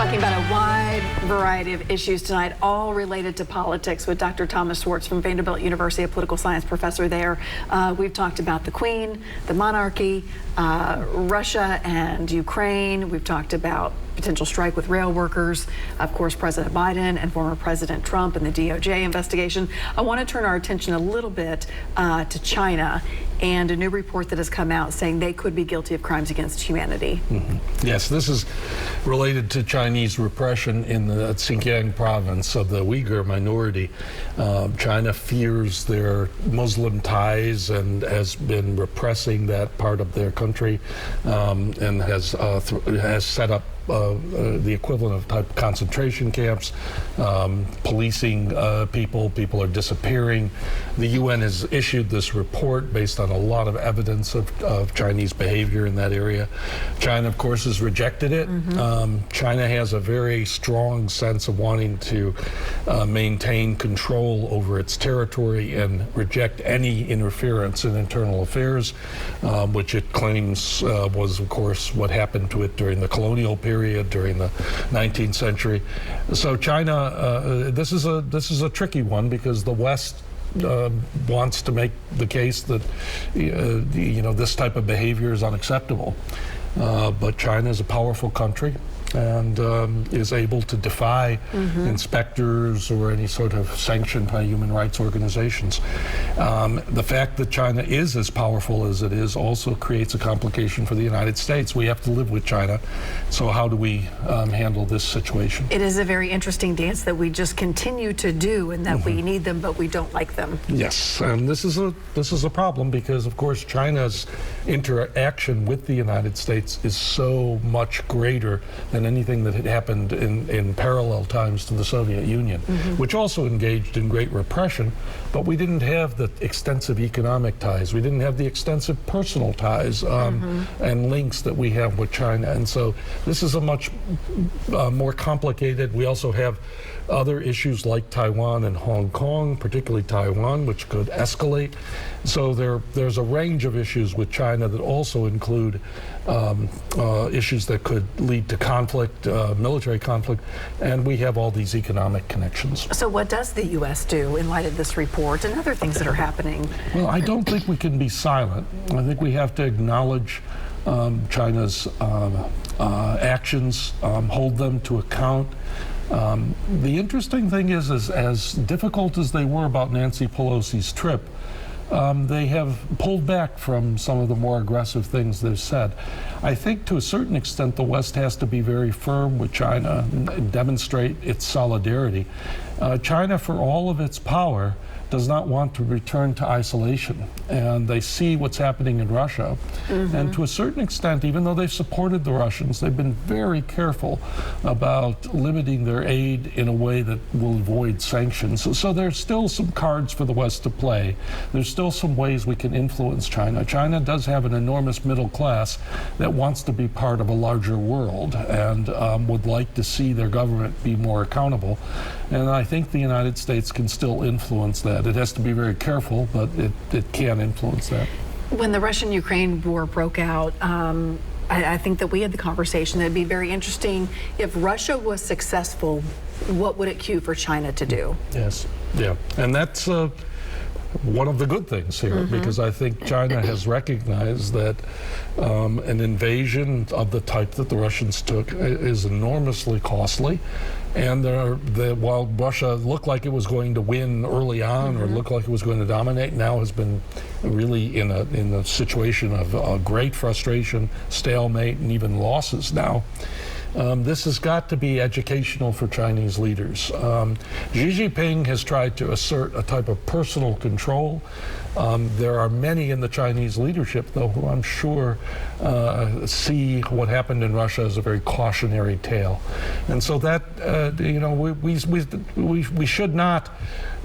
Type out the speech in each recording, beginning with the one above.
Talking about a wide variety of issues tonight, all related to politics, with Dr. Thomas Schwartz from Vanderbilt University, a political science professor there. We've talked about the Queen, the monarchy, Russia and Ukraine. We've talked about potential strike with rail workers, of course, President Biden and former President Trump and the DOJ investigation. I want to turn our attention a little bit to China and a new report that has come out saying they could be guilty of crimes against humanity. Yes, this is related to Chinese repression in the Xinjiang province of the Uyghur minority. China fears their Muslim ties and has been repressing that part of their country, and has set up the equivalent of type concentration camps, policing people. People are disappearing. The UN has issued this report based on a lot of evidence of Chinese behavior in that area. China, of course, has rejected it. China has a very strong sense of wanting to maintain control over its territory and reject any interference in internal affairs, which it claims was, of course, what happened to it during the colonial period during the 19th century. So China, this is a tricky one because the West wants to make the case that this type of behavior is unacceptable, but China is a powerful country and is able to defy inspectors or any sort of sanctioned by human rights organizations. The fact that China is as powerful as it is also creates a complication for the United States. We have to live with China. So how do we handle this situation? It is a very interesting dance that we just continue to do, and that we need them, but we don't like them. Yes, and this is a problem because, of course, China's interaction with the United States is so much greater than anything that had happened in parallel times to the Soviet Union, which also engaged in great repression, but we didn't have the extensive economic ties. We didn't have the extensive personal ties and links that we have with China. And so this is a much more complicated. We also have other issues like Taiwan and Hong Kong, particularly Taiwan, which could escalate. So there's a range of issues with China that also include issues that could lead to conflict, military conflict, and we have all these economic connections. So what does the U.S. do in light of this report and other things that are happening? Well, I don't think we can be silent. I think we have to acknowledge China's actions, hold them to account. The interesting thing is as difficult as they were about Nancy Pelosi's trip, they have pulled back from some of the more aggressive things they've said. I think to a certain extent the West has to be very firm with China and demonstrate its solidarity. China, for all of its power, does not want to return to isolation, and they see what's happening in Russia. And to a certain extent, even though they've supported the Russians, they've been very careful about limiting their aid in a way that will avoid sanctions. So there's still some cards for the West to play. There's still some ways we can influence China. China does have an enormous middle class that wants to be part of a larger world and would like to see their government be more accountable. And I think the United States can still influence that. It has to be very careful, but it can influence that. When the Russian-Ukraine war broke out, I think that we had the conversation that it'd be very interesting if Russia was successful, what would it cue for China to do? Yes, yeah, and that's one of the good things here, because I think China has recognized that an invasion of the type that the Russians took is enormously costly. And while Russia looked like it was going to win early on, or looked like it was going to dominate, now has been really in a situation of great frustration, stalemate, and even losses now. This has got to be educational for Chinese leaders. Xi Jinping has tried to assert a type of personal control. There are many in the Chinese leadership, though, who I'm sure see what happened in Russia as a very cautionary tale. And so that, we should not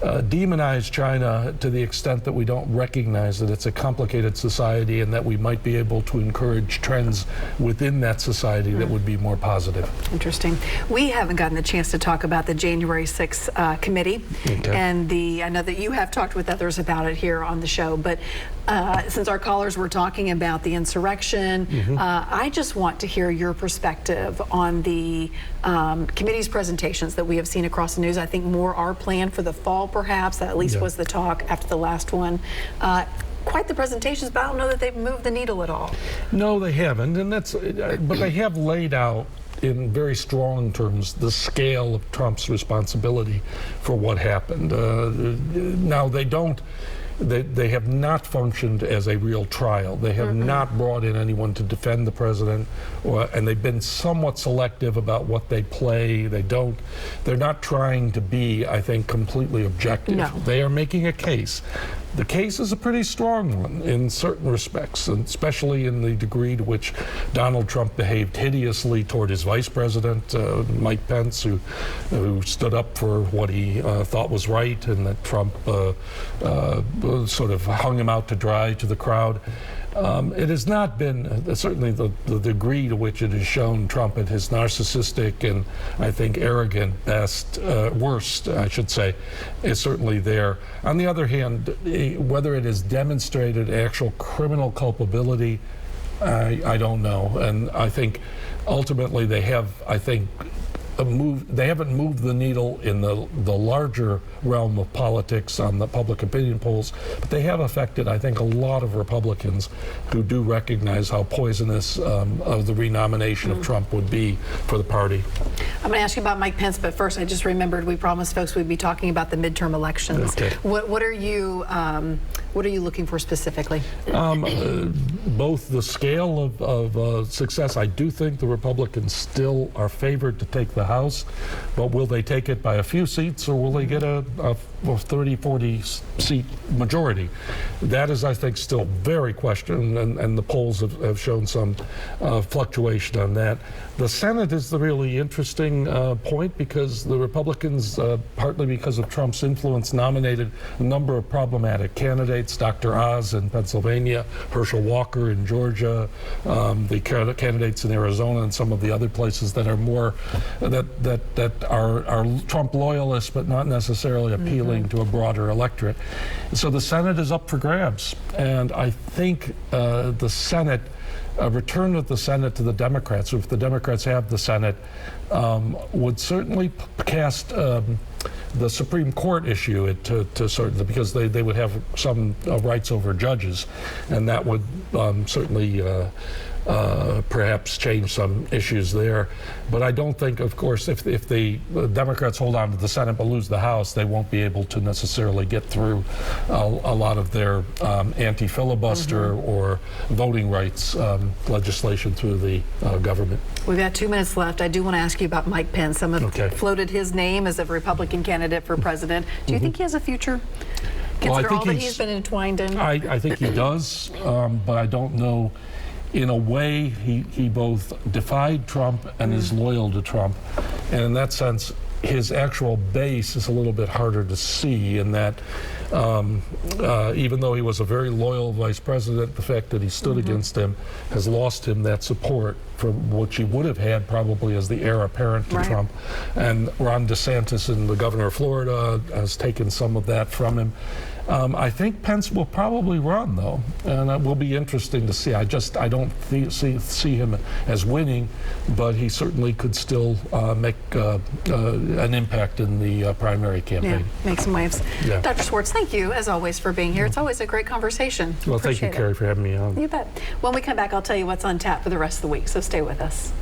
demonize China to the extent that we don't recognize that it's a complicated society and that we might be able to encourage trends within that society that would be more positive. Interesting. We haven't gotten the chance to talk about the January 6th committee, and I know that you have talked with others about it here on the show, but since our callers were talking about the insurrection, I just want to hear your perspective on the committee's presentations that we have seen across the news. I think more are planned for the fall, perhaps. That at least was the talk after the last one. Quite the presentations, but I don't know that they've moved the needle at all. No, they haven't, and but they have laid out in very strong terms the scale of Trump's responsibility for what happened. Now they have not functioned as a real trial. They have not brought in anyone to defend the president, and they've been somewhat selective about what they play. They're not trying to be, I think, completely objective. No. They are making a case. The case is a pretty strong one in certain respects, and especially in the degree to which Donald Trump behaved hideously toward his vice president, Mike Pence, who stood up for what he thought was right, and that Trump sort of hung him out to dry to the crowd. It has not been, certainly the degree to which it has shown Trump at his narcissistic and, I think, arrogant worst, I should say, is certainly there. On the other hand, whether it has demonstrated actual criminal culpability, I don't know. And I think ultimately they have, they haven't moved the needle in the larger realm of politics on the public opinion polls, but they have affected, I think, a lot of Republicans who do recognize how poisonous of the renomination of Trump would be for the party. I'm going to ask you about Mike Pence, but first I just remembered we promised folks we'd be talking about the midterm elections. Okay. What are you looking for specifically? Both the scale of success. I do think the Republicans still are favored to take the House, but will they take it by a few seats, or will they get a 30, 40 seat majority? That is, I think, still very questioned, and the polls have shown some fluctuation on that. The Senate is the really interesting point, because the Republicans, partly because of Trump's influence, nominated a number of problematic candidates: Dr. Oz in Pennsylvania, Herschel Walker in Georgia, the candidates in Arizona, and some of the other places that are more that are Trump loyalists, but not necessarily appealing to a broader electorate. So the Senate is up for grabs, and I think the Senate, a return of the Senate to the Democrats, or if the Democrats have the Senate, would certainly cast the Supreme Court issue to certain, because they would have some rights over judges, and that would certainly perhaps change some issues there. But I don't think, of course, if the Democrats hold on to the Senate but lose the House, they won't be able to necessarily get through a lot of their anti-filibuster or voting rights legislation through the government. We've got 2 minutes left. I do want to ask you about Mike Pence. Some have floated his name as a Republican candidate for president. Do you think he has a future? Consider all that he's been entwined in. I think he does, but I don't know. In a way, he both defied Trump and is loyal to Trump. And in that sense, his actual base is a little bit harder to see, in that even though he was a very loyal vice president, the fact that he stood against him has lost him that support from which he would have had probably as the heir apparent to Trump. And Ron DeSantis, the governor of Florida, has taken some of that from him. I think Pence will probably run, though, and it will be interesting to see. I don't see him as winning, but he certainly could still make an impact in the primary campaign. Yeah, make some waves. Yeah. Dr. Schwartz, thank you, as always, for being here. It's always a great conversation. Well, thank you, Carrie, for having me on. You bet. When we come back, I'll tell you what's on tap for the rest of the week, so stay with us.